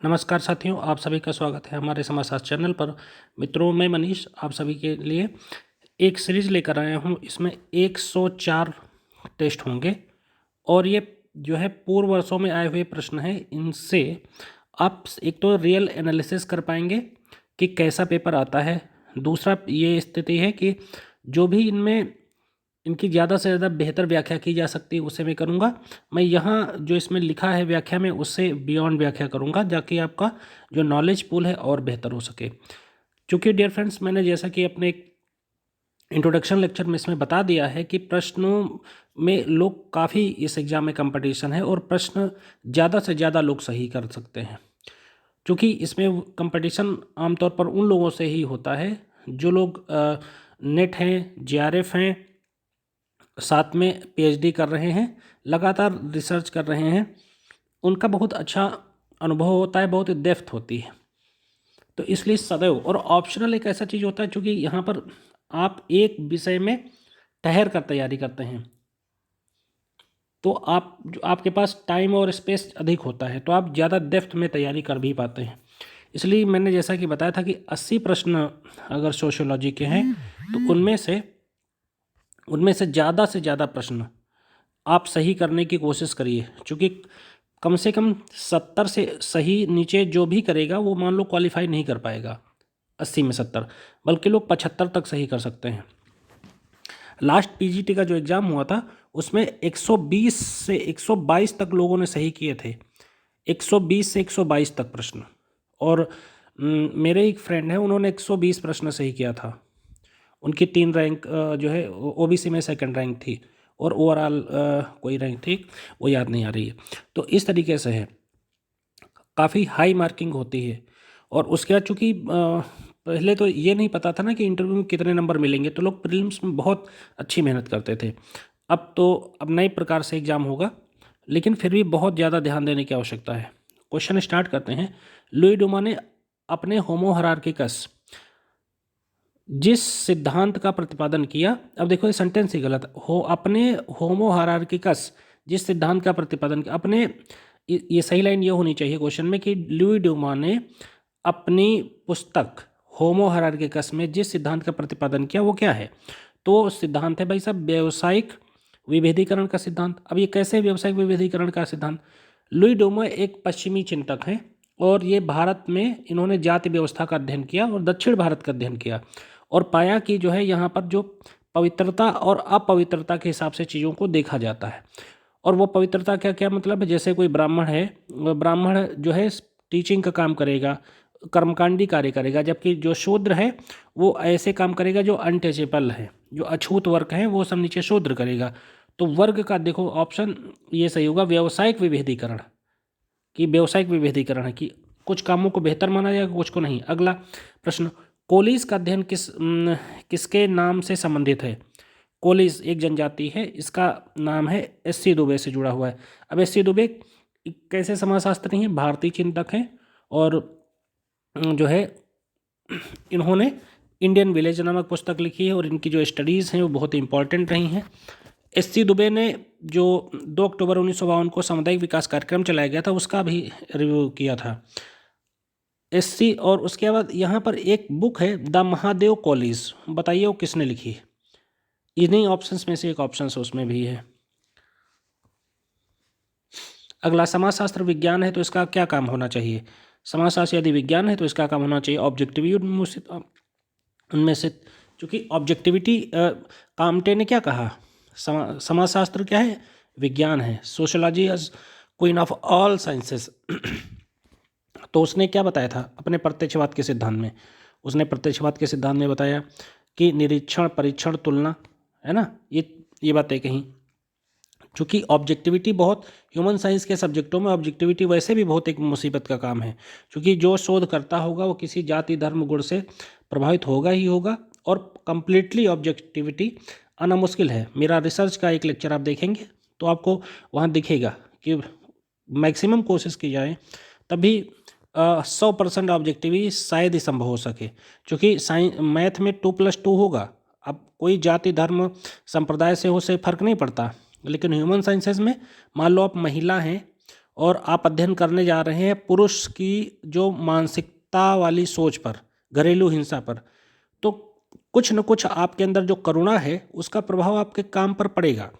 नमस्कार साथियों, आप सभी का स्वागत है हमारे समाजशास्त्र चैनल पर। मित्रों, मैं मनीष आप सभी के लिए एक सीरीज लेकर आया हूं। इसमें 104 टेस्ट होंगे और ये जो है पूर्व वर्षों में आए हुए प्रश्न हैं। इनसे आप एक तो रियल एनालिसिस कर पाएंगे कि कैसा पेपर आता है। दूसरा ये स्थिति है कि जो भी इनमें इनकी ज़्यादा से ज़्यादा बेहतर व्याख्या की जा सकती है उसे मैं करूँगा। मैं यहाँ जो इसमें लिखा है व्याख्या में उससे बियॉन्ड व्याख्या करूँगा, ताकि आपका जो नॉलेज पूल है और बेहतर हो सके। क्योंकि डियर फ्रेंड्स, मैंने जैसा कि अपने इंट्रोडक्शन लेक्चर में इसमें बता दिया है कि प्रश्नों में लोग काफ़ी इस एग्ज़ाम में कंपटीशन है और प्रश्न ज़्यादा से ज़्यादा लोग सही कर सकते हैं। क्योंकि इसमें कंपटीशन आमतौर पर उन लोगों से ही होता है जो लोग नेट हैं, जेआरएफ हैं, साथ में पीएचडी कर रहे हैं, लगातार रिसर्च कर रहे हैं। उनका बहुत अच्छा अनुभव होता है, बहुत डेप्थ होती है। तो इसलिए सदैव, और ऑप्शनल एक ऐसा चीज़ होता है क्योंकि यहाँ पर आप एक विषय में ठहर कर तैयारी करते हैं तो आपके पास टाइम और स्पेस अधिक होता है, तो आप ज़्यादा डेप्थ में तैयारी कर भी पाते हैं। इसलिए मैंने जैसा कि बताया था कि 80 प्रश्न अगर सोशियोलॉजी के हैं तो उनमें से ज़्यादा प्रश्न आप सही करने की कोशिश करिए। क्योंकि कम से कम 70 से सही नीचे जो भी करेगा वो मान लो क्वालिफाई नहीं कर पाएगा 80 में 70, बल्कि लोग 75 तक सही कर सकते हैं। लास्ट पीजीटी का जो एग्ज़ाम हुआ था उसमें 120 से 122 तक लोगों ने सही किए थे। 120 से 122 तक प्रश्न। और मेरे एक फ्रेंड है, उन्होंने 120 प्रश्न सही किया था। उनकी 3 रैंक जो है ओबीसी में सेकंड रैंक थी और ओवरऑल कोई रैंक थी, वो याद नहीं आ रही है। तो इस तरीके से है, काफ़ी हाई मार्किंग होती है। और उसके बाद चूँकि पहले तो ये नहीं पता था ना कि इंटरव्यू में कितने नंबर मिलेंगे, तो लोग प्रीलिम्स में बहुत अच्छी मेहनत करते थे। अब नए प्रकार से एग्ज़ाम होगा, लेकिन फिर भी बहुत ज़्यादा ध्यान देने की आवश्यकता है। क्वेश्चन स्टार्ट करते हैं। लुई डुमा ने अपने होमो हायरार्किकस जिस सिद्धांत का प्रतिपादन किया, अब देखो ये सेंटेंस ही गलत हो, अपने होमो हायरार्किकस जिस सिद्धांत का प्रतिपादन किया, अपने ये सही लाइन ये होनी चाहिए क्वेश्चन में कि लुई डुमा ने अपनी पुस्तक होमो हायरार्किकस में जिस सिद्धांत का प्रतिपादन किया वो क्या है। तो सिद्धांत है भाई साहब व्यावसायिक विभेदीकरण का सिद्धांत। अब ये कैसे व्यावसायिक विभेदीकरण का सिद्धांत? लुई डुमा एक पश्चिमी चिंतक हैं और ये भारत में इन्होंने जाति व्यवस्था का अध्ययन किया और दक्षिण भारत का अध्ययन किया और पाया कि जो है यहाँ पर जो पवित्रता और अपवित्रता के हिसाब से चीज़ों को देखा जाता है। और वो पवित्रता क्या क्या मतलब है, जैसे कोई ब्राह्मण है, ब्राह्मण जो है टीचिंग का काम करेगा, कर्मकांडी कार्य करेगा, जबकि जो शूद्र है वो ऐसे काम करेगा जो अनटचेबल है, जो अछूत वर्ग है वो सब नीचे शूद्र करेगा। तो वर्ग का देखो ऑप्शन ये सही होगा, व्यावसायिक विभेदीकरण। कि व्यावसायिक विभेदीकरण है कि कुछ कामों को बेहतर माना जाएगा, कुछ को नहीं। अगला प्रश्न, कोलीस का अध्ययन किसके नाम से संबंधित है? कोलीस एक जनजाति है, इसका नाम है एस.सी. दुबे से जुड़ा हुआ है। अब एस.सी. दुबे कैसे समाजशास्त्री हैं? भारतीय चिंतक हैं और जो है इन्होंने इंडियन विलेज नामक पुस्तक लिखी है और इनकी जो स्टडीज़ हैं वो बहुत इंपॉर्टेंट रही हैं। एस.सी. दुबे ने जो 2 अक्टूबर 1952 को सामुदायिक विकास कार्यक्रम चलाया गया था उसका भी रिव्यू किया था एस.सी. और उसके बाद यहाँ पर एक बुक है द महादेव कॉलेज, बताइए वो किसने लिखी है? इन्हीं ऑप्शंस में से एक ऑप्शन उसमें भी है। अगला, समाजशास्त्र विज्ञान है तो इसका क्या काम होना चाहिए? समाजशास्त्र यदि विज्ञान है तो इसका काम होना चाहिए ऑब्जेक्टिविटी। उनमें से चूँकि ऑब्जेक्टिविटी कामटे ने क्या कहा, समाजशास्त्र क्या है? विज्ञान है। Sociology as queen of all sciences तो उसने क्या बताया था अपने प्रत्यक्षवाद के सिद्धांत में? उसने प्रत्यक्षवाद के सिद्धांत में बताया कि निरीक्षण, परीक्षण, तुलना, है ना, ये बातें कहीं। चूँकि ऑब्जेक्टिविटी बहुत, ह्यूमन साइंस के सब्जेक्टों में ऑब्जेक्टिविटी वैसे भी बहुत एक मुसीबत का काम है। क्योंकि जो शोध करता होगा वो किसी जाति, धर्म, गुण से प्रभावित होगा ही होगा और कंप्लीटली ऑब्जेक्टिविटी आना मुश्किल है। मेरा रिसर्च का एक लेक्चर आप देखेंगे तो आपको वहाँ दिखेगा कि मैक्सिमम कोशिश की जाए तभी 100% ऑब्जेक्टिविटी शायद ही संभव हो सके। क्योंकि मैथ में 2+2 होगा। अब कोई जाति, धर्म, संप्रदाय से हो से फर्क नहीं पड़ता, लेकिन ह्यूमन साइंसेज में मान लो आप महिला हैं और आप अध्ययन करने जा रहे हैं पुरुष की जो मानसिकता वाली सोच पर, घरेलू हिंसा पर, तो कुछ न कुछ आपके अंदर जो करुणा है उसका प्रभाव आपके काम पर पड़ेगा।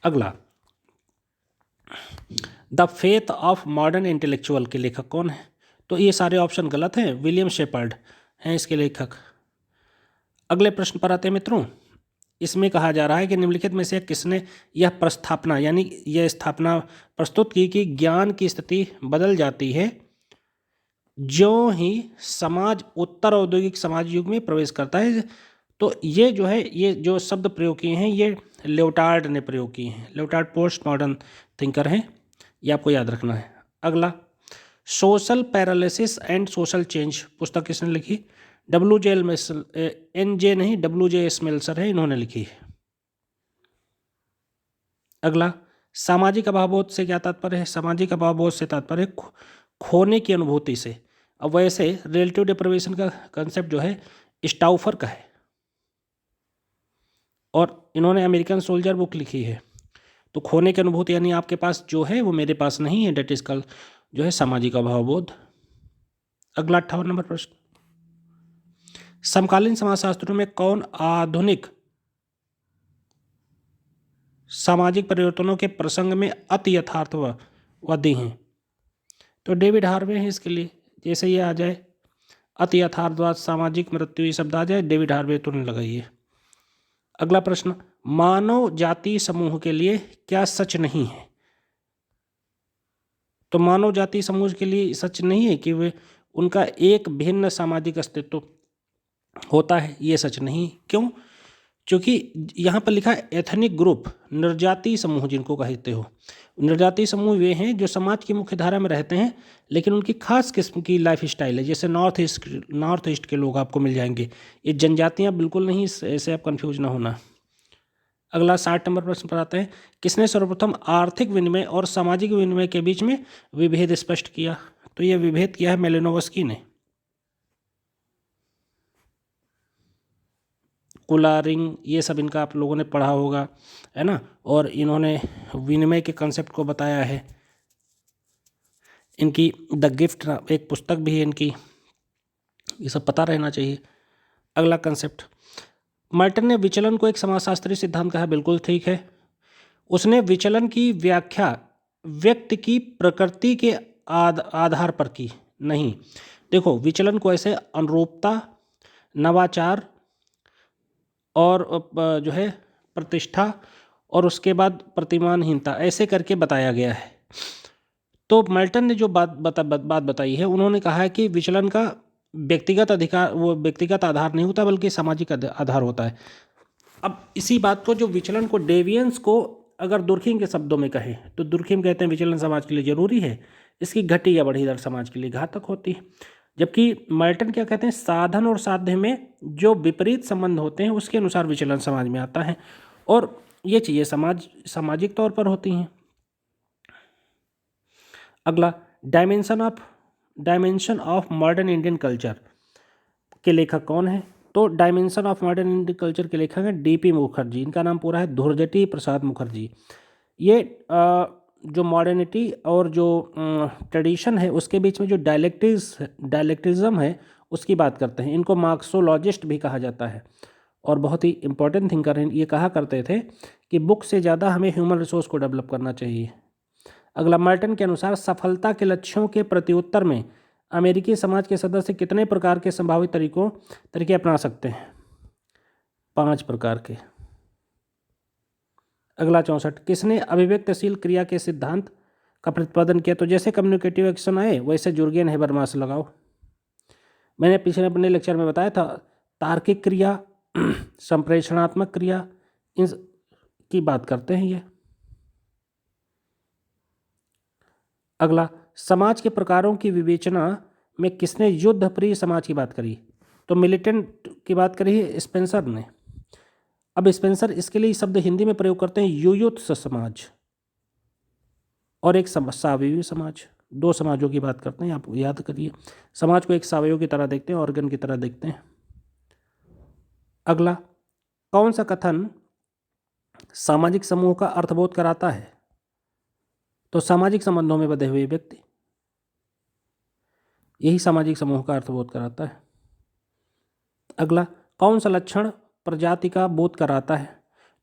अगला, the faith of modern intellectual के लेखक कौन है? तो ये सारे ऑप्शन गलत हैं, विलियम शेपर्ड हैं इसके लेखक। अगले प्रश्न पर आते हैं मित्रों। इसमें कहा जा रहा है कि निम्नलिखित में से किसने यह प्रस्थापना यानी यह स्थापना प्रस्तुत की कि ज्ञान की स्थिति बदल जाती है जो ही समाज उत्तर औद्योगिक समाज युग में प्रवेश करता है। तो ये जो है, ये जो शब्द प्रयोग किए हैं ये लियोटार्ड ने प्रयोग किए हैं। लियोटार्ड पोस्ट मॉडर्न थिंकर हैं, ये आपको याद रखना है। अगला, social paralysis and social change पुस्तक किसने लिखी? NJ नहीं, WJ स्मेल्सर है, इन्होंने लिखी है। अगला, सामाजिक अभावबोध से क्या तात्पर्य है? सामाजिक अभावबोध से तात्पर्य खोने की अनुभूति से। अब वैसे रिलेटिव डिप्रिवेशन का कंसेप्ट जो है स्टाउफर का है और इन्होंने अमेरिकन सोल्जर बुक लिखी है। तो खोने की अनुभूति यानी आपके पास जो है वो मेरे पास नहीं है, डेट इज कॉल्ड जो है सामाजिक अभावबोध। अगला 58 नंबर प्रश्न, समकालीन समाजशास्त्रियों में कौन आधुनिक सामाजिक परिवर्तनों के प्रसंग में अति यथार्थवादी हैं? तो डेविड हार्वे हैं इसके लिए। जैसे ये आ जाए अति यथार्थवाद, सामाजिक मृत्यु, ये शब्द आ जाए, डेविड हार्वे तुरंत लगाइए। अगला प्रश्न, मानव जाति समूह के लिए क्या सच नहीं है? तो मानव जाति समूह के लिए सच नहीं है कि वे उनका एक भिन्न सामाजिक अस्तित्व होता है, ये सच नहीं। क्यों? क्योंकि यहाँ पर लिखा है एथनिक ग्रुप, निर्जातीय समूह जिनको कहते हो। निर्जातीय समूह वे हैं जो समाज की मुख्य धारा में रहते हैं लेकिन उनकी खास किस्म की लाइफ स्टाइल है। जैसे नॉर्थ ईस्ट के लोग आपको मिल जाएंगे। ये जनजातियाँ बिल्कुल नहीं, ऐसे आप कन्फ्यूज ना होना। अगला 60 नंबर प्रश्न पर आते हैं, किसने सर्वप्रथम आर्थिक विनिमय और सामाजिक विनिमय के बीच में विभेद स्पष्ट किया? तो यह विभेद किया है मेलिनोवस्की ने। कुलारिंग, ये सब इनका आप लोगों ने पढ़ा होगा, है ना। और इन्होंने विनिमय के कंसेप्ट को बताया है। इनकी द गिफ्ट एक पुस्तक भी है इनकी, ये सब पता रहना चाहिए। अगला कंसेप्ट, मर्टन ने विचलन को एक समाजशास्त्रीय सिद्धांत कहा, बिल्कुल ठीक है। उसने विचलन की व्याख्या व्यक्ति की प्रकृति के आधार पर की नहीं। देखो, विचलन को ऐसे अनुरूपता, नवाचार और जो है प्रतिष्ठा और उसके बाद प्रतिमानहीनता ऐसे करके बताया गया है। तो मल्टन ने जो बात बताई है, उन्होंने कहा है कि विचलन का व्यक्तिगत अधिकार, वो व्यक्तिगत आधार नहीं होता बल्कि सामाजिक आधार होता है। अब इसी बात को, जो विचलन को, डेवियंस को अगर दुर्खिम के शब्दों में कहें तो दुर्खिम कहते हैं विचलन समाज के लिए जरूरी है, इसकी घटी या बढ़ी दर समाज के लिए घातक होती है। जबकि मर्टन क्या कहते हैं, साधन और साध्य में जो विपरीत संबंध होते हैं उसके अनुसार विचलन समाज में आता है और ये चीज़ें सामाजिक तौर पर होती हैं। अगला, dimension of modern Indian culture के लेखक कौन है? तो dimension of modern Indian culture के लेखक हैं DP मुखर्जी। इनका नाम पूरा है धुरजटी प्रसाद मुखर्जी। ये जो मॉडर्निटी और जो ट्रेडिशन है उसके बीच में जो डायलेक्टिज्म है उसकी बात करते हैं। इनको मार्क्सोलॉजिस्ट भी कहा जाता है और बहुत ही इंपॉर्टेंट थिंकर हैं। ये कहा करते थे कि बुक से ज़्यादा हमें ह्यूमन रिसोर्स को डेवलप करना चाहिए। अगला, मर्टन के अनुसार सफलता के लक्ष्यों के प्रत्युत्तर में अमेरिकी समाज के सदस्य कितने प्रकार के संभावित तरीके अपना सकते हैं? 5 प्रकार के। अगला 64, किसने अभिव्यक्तशील क्रिया के सिद्धांत का प्रतिपादन किया? तो जैसे कम्युनिकेटिव एक्शन आए वैसे जुर्गेन हेबरमास लगाओ। मैंने पिछले अपने लेक्चर में बताया था, तार्किक क्रिया, संप्रेषणात्मक क्रिया, इन की बात करते हैं ये। अगला, समाज के प्रकारों की विवेचना में किसने युद्ध प्रिय समाज की बात करी? तो मिलिटेंट की बात करी है स्पेंसर ने। अब स्पेंसर इसके लिए शब्द हिंदी में प्रयोग करते हैं युयुत्स समाज और एक सावयवी समाज। 2 समाजों की बात करते हैं, आप याद करिए। समाज को एक सावयव की तरह देखते हैं, ऑर्गन की तरह देखते हैं। अगला, कौन सा कथन सामाजिक समूह का अर्थबोध कराता है? तो सामाजिक संबंधों में बंधे हुए व्यक्ति, यही सामाजिक समूह का अर्थबोध कराता है। अगला, कौन सा लक्षण प्रजाति का बोध कराता है?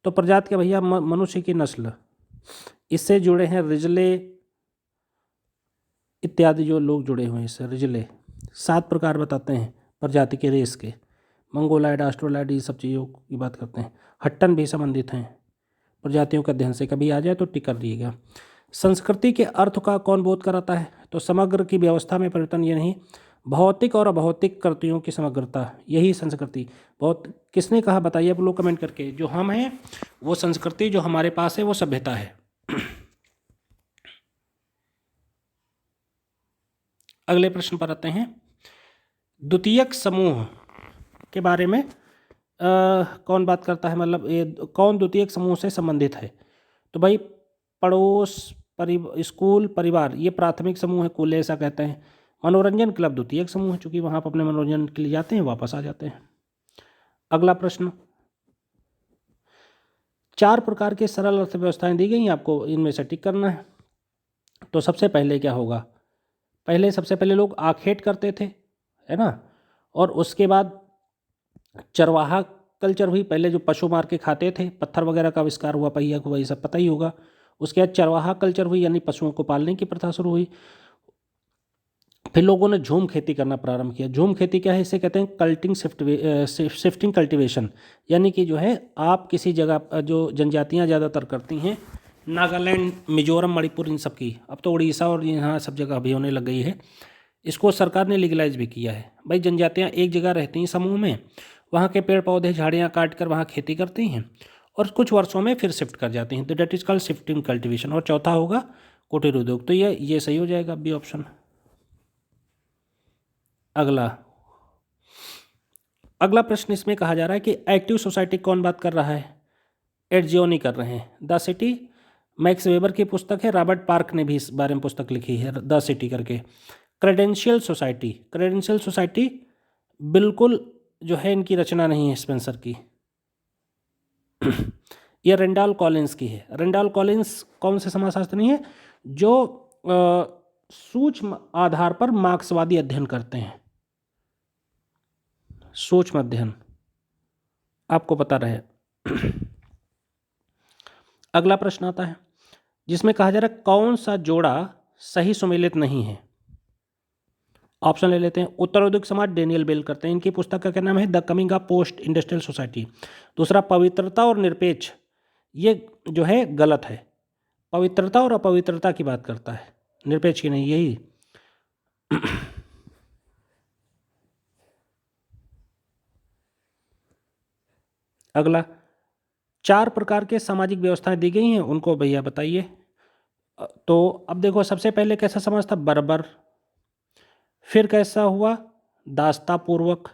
तो प्रजाति के भैया मनुष्य की नस्ल, इससे जुड़े हैं रिजले इत्यादि जो लोग जुड़े हुए हैं इससे। रिजले 7 प्रकार बताते हैं प्रजाति के, रेस के, मंगोलाइड, ऑस्ट्रोलाइड, ये सब चीज़ों की बात करते हैं। हट्टन भी संबंधित हैं प्रजातियों के अध्ययन से, कभी आ जाए तो टिक कर दिएगा। संस्कृति के अर्थ का कौन बोध कराता है? तो समग्र की व्यवस्था में परिवर्तन, ये नहीं, भौतिक और अभौतिक कृतियों की समग्रता, यही संस्कृति। बहुत किसने कहा बताइए आप लोग कमेंट करके। जो हम हैं वो संस्कृति, जो हमारे पास है वो सभ्यता है। अगले प्रश्न पर आते हैं। द्वितीयक समूह के बारे में कौन बात करता है, मतलब ये कौन द्वितीयक समूह से संबंधित है? तो भाई पड़ोस, स्कूल, परिवार, ये प्राथमिक समूह है, कुल ऐसा कहते हैं। मनोरंजन क्लब द्वितीयक समूह है, चूंकि वहाँ पर अपने मनोरंजन के लिए जाते हैं, वापस आ जाते हैं। अगला प्रश्न, 4 प्रकार के सरल अर्थव्यवस्थाएं दी गई हैं आपको, इनमें से टिक करना है। तो सबसे पहले क्या होगा? सबसे पहले लोग आखेट करते थे, है ना, और उसके बाद चरवाहा कल्चर हुई। पहले जो पशु मार के खाते थे, पत्थर वगैरह का आविष्कार हुआ, पहिया को, वही सब पता ही होगा। उसके बाद चरवाहा कल्चर हुई, यानी पशुओं को पालने की प्रथा शुरू हुई। फिर लोगों ने झूम खेती करना प्रारंभ किया। झूम खेती क्या है? इसे कहते हैं शिफ्टिंग कल्टीवेशन, यानी कि जो है आप किसी जगह, जो जनजातियां ज़्यादातर करती हैं, नागालैंड, मिजोरम, मणिपुर, इन सब की, अब तो उड़ीसा और यहाँ सब जगह भी होने लग गई है। इसको सरकार ने लीगलाइज भी किया है। भाई जनजातियाँ एक जगह रहती हैं समूह में, वहाँ के पेड़ पौधे झाड़ियाँ काट कर वहाँ खेती करती हैं और कुछ वर्षों में फिर शिफ्ट कर जाती हैं। तो that is called shifting cultivation. और चौथा होगा कुटीर उद्योग। तो ये सही हो जाएगा, बी ऑप्शन। अगला प्रश्न इसमें कहा जा रहा है कि एक्टिव सोसाइटी कौन बात कर रहा है? एडजियोनी कर रहे हैं। द सिटी मैक्स वेबर की पुस्तक है, रॉबर्ट पार्क ने भी इस बारे में पुस्तक लिखी है, द सिटी करके। क्रेडेंशियल सोसाइटी बिल्कुल जो है इनकी रचना नहीं है स्पेंसर की, यह रेंडॉल कॉलिंस की है। रेंडॉल कॉलिंस कौन से समाजशास्त्री हैं? जो सूक्ष्म आधार पर मार्क्सवादी अध्ययन करते हैं। सूक्ष्म अध्ययन आपको पता रहे। अगला प्रश्न आता है जिसमें कहा जा रहा है कौन सा जोड़ा सही सुमेलित नहीं है? ऑप्शन ले लेते हैं। उत्तर औद्योगिक समाज, डेनियल बेल करते हैं, इनकी पुस्तक का क्या नाम है? The coming of post industrial society. दूसरा, पवित्रता और निरपेक्ष, ये जो है गलत है। पवित्रता और अपवित्रता की बात करता है, निरपेक्ष की नहीं, यही। अगला, 4 प्रकार के सामाजिक व्यवस्थाएं दी गई हैं, उनको भैया बताइए। तो अब देखो, सबसे पहले कैसा समाज था? बर्बर। फिर कैसा हुआ? दास्ता पूर्वक।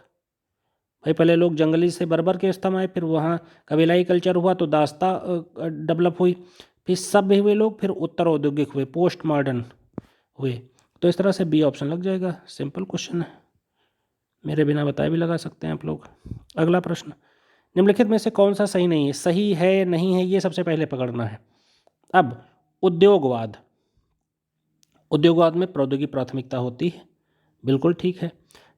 भाई पहले लोग जंगली से बर्बर के इस्तेमाल आए, फिर वहाँ कबीलाई कल्चर हुआ तो दास्ता डेवलप हुई, फिर सभ्य हुए लोग, फिर उत्तर औद्योगिक हुए, पोस्ट मॉडर्न हुए। तो इस तरह से बी ऑप्शन लग जाएगा। सिंपल क्वेश्चन है, मेरे बिना बताए भी लगा सकते हैं आप लोग। अगला प्रश्न, निम्नलिखित में से कौन सा सही नहीं है? सही है नहीं है ये सबसे पहले पकड़ना है। अब उद्योगवाद में प्रौद्योगिकी प्राथमिकता होती है, बिल्कुल ठीक है।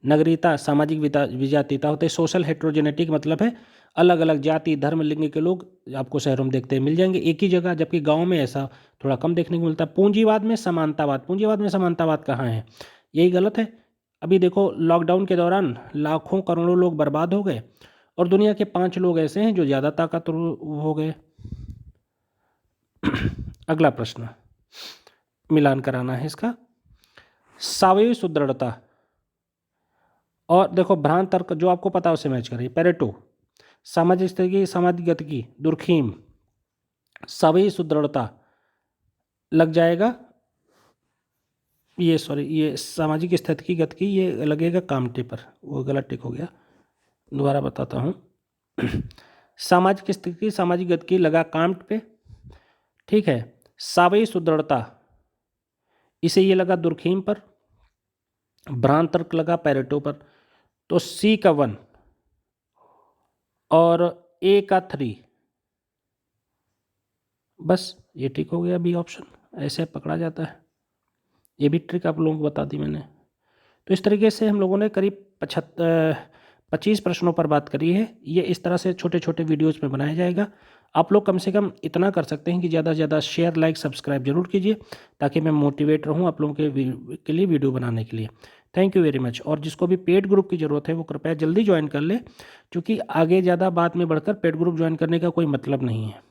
नगरीयता, सामाजिक विजातीयता होते हैं। सोशल हेट्रोजेनेटिक मतलब है अलग अलग जाति, धर्म, लिंग के लोग आपको शहरों में देखते मिल जाएंगे एक ही जगह, जबकि गांव में ऐसा थोड़ा कम देखने को मिलता है। पूंजीवाद में समानतावाद कहाँ है? यही गलत है। अभी देखो, लॉकडाउन के दौरान लाखों करोड़ों लोग बर्बाद हो गए और दुनिया के 5 लोग ऐसे हैं जो ज़्यादा ताकतवर हो गए। अगला प्रश्न मिलान कराना है इसका। सावयवी सुदृढ़ता और देखो भ्रांत तर्क जो आपको पता है उसे मैच करिए। पेरेटो, सामाजिक स्थिति, सामाजिक गतिकी, दुर्खीम, सावयवी सुदृढ़ता लग जाएगा। ये सामाजिक स्थिति की गतिकी, ये लगेगा कामटे पर, वो गलत टिक हो गया, दोबारा बताता हूँ। सामाजिक स्थिति, सामाजिक गतिकी लगा कामट पे, ठीक है। सावयवी सुदृढ़ता, इसे ये लगा दुर्खीम पर। भ्रांत तर्क लगा पेरेटो पर। तो सी का 1 और ए का 3, बस ये ठीक हो गया, बी ऑप्शन। ऐसे पकड़ा जाता है। ये भी ट्रिक आप लोगों को बता दी मैंने। तो इस तरीके से हम लोगों ने करीब 25 प्रश्नों पर बात करी है। ये इस तरह से छोटे छोटे वीडियोज़ में बनाया जाएगा। आप लोग कम से कम इतना कर सकते हैं कि ज़्यादा से ज़्यादा शेयर, लाइक, सब्सक्राइब जरूर कीजिए, ताकि मैं मोटिवेट रहूँ आप लोगों के लिए वीडियो बनाने के लिए। Thank you very much. और जिसको भी पेड ग्रुप की ज़रूरत है वो कृपया जल्दी ज्वाइन कर ले, क्योंकि आगे ज़्यादा बात में बढ़कर पेड ग्रुप ज्वाइन करने का कोई मतलब नहीं है।